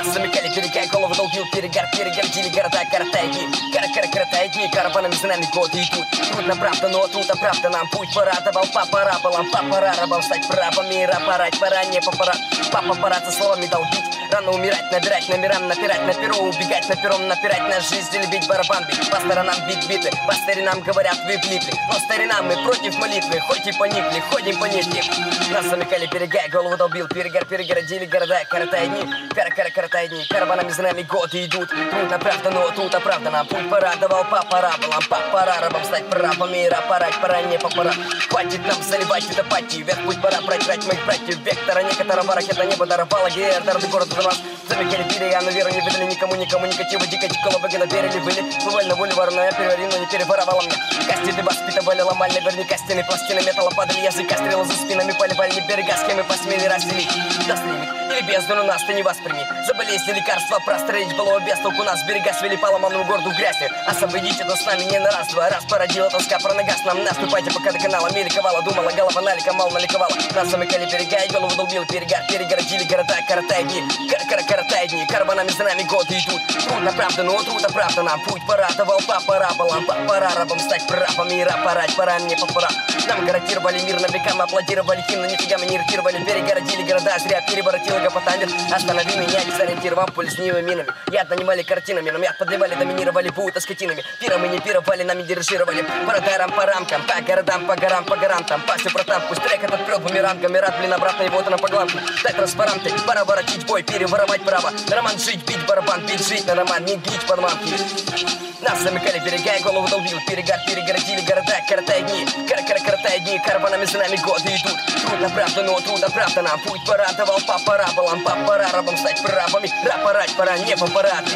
Нас замыкали берега, голову долбил перегар, перегородили города, коротая дни. Коротая дни, караванами за нами годы идут. Трудно, правда, но тут оправда нам путь порадовал. Папа рабалам, папа рабам стать прабами, рапорать пора, не папа папа парад со словами долбить. Рано умирать, набирать номерам, напирать на перо, убегать на пером, напирать на жизнь, любить барабан бить. По сторонам бить биты, по старинам говорят вы влипли. Но старинам мы против молитвы, хоть и поникли, ходим по нижним. Нас замыкали берега, голову долбил перегар, перегородили города, коротая дни. Коротая дни, караванами за нами годы идут. Трудно, правда, но тут оправдано. Путь порадовал, папа рабалам, папа рабам стать прабами, рапорать пора, не папа. Хватит нам заливать это пати, вверх путь пора прочрать моих братьев. Вектора некоторого ракета небо даровала, гердарды города до нас. Замыкали берега, но веру не выдали никому, негатива, дико, колобаги наверили, были. Бывально воли ворная, переварил, но не переворовала мне. Кости ты воспитывали, ломали, наверняка стены, пластины металла падали, языка стрелы за спинами, поливали берега, с кем мы посмели разделить. Даст лимит или бездну, но нас ты не восприми. За болезни лекарства прострелить было без толку, нас берега свели по ломаному городу в грязь. Освободите это с нами не на раз-два, раз породила тоска, пронагас нам, наступайте пока до канала. Меликовала, думала, голова налика, мало наликовала. Нас замыкали берега и голову долбил перегар, перегородили города, коротая дни. Коротая дни, караванами за нами годы идут. Трудно, правда, но трудно, правда нам путь порадовал. Папа рабалам, папа рабам стать прабами, рапорать пора, не папа. Нам гарантировали мир на века, мы аплодировали химны, нифига мы не иртировали. Перегородили города, зря переворотила гопотамир. Останови меня, дезориентировал полезнивыми минами. Яд нанимали картинами, но яд подливали, доминировали будто скотинами. Пиром мы не пировали, нами дирижировали. По радарам, по рамкам, по городам, по горам, по гарантам. Пасю протам, пусть трек этот прет бумерангами. Рад, блин, обратно и вот она по гланку. Дай транспаранты, пора воротить бой, переворовать право. На роман жить, бить барабан, бить жить на роман, не бить подманки. Нас замыкали берега, голову долбил перегар, перегородили города, коротая дни. Коротая дни, караванами за нами годы идут. Трудно, правда, но трудно, правда нам путь порадовал. Папа рабалам, папа рабам стать прабами, рапорать пора, не папараты.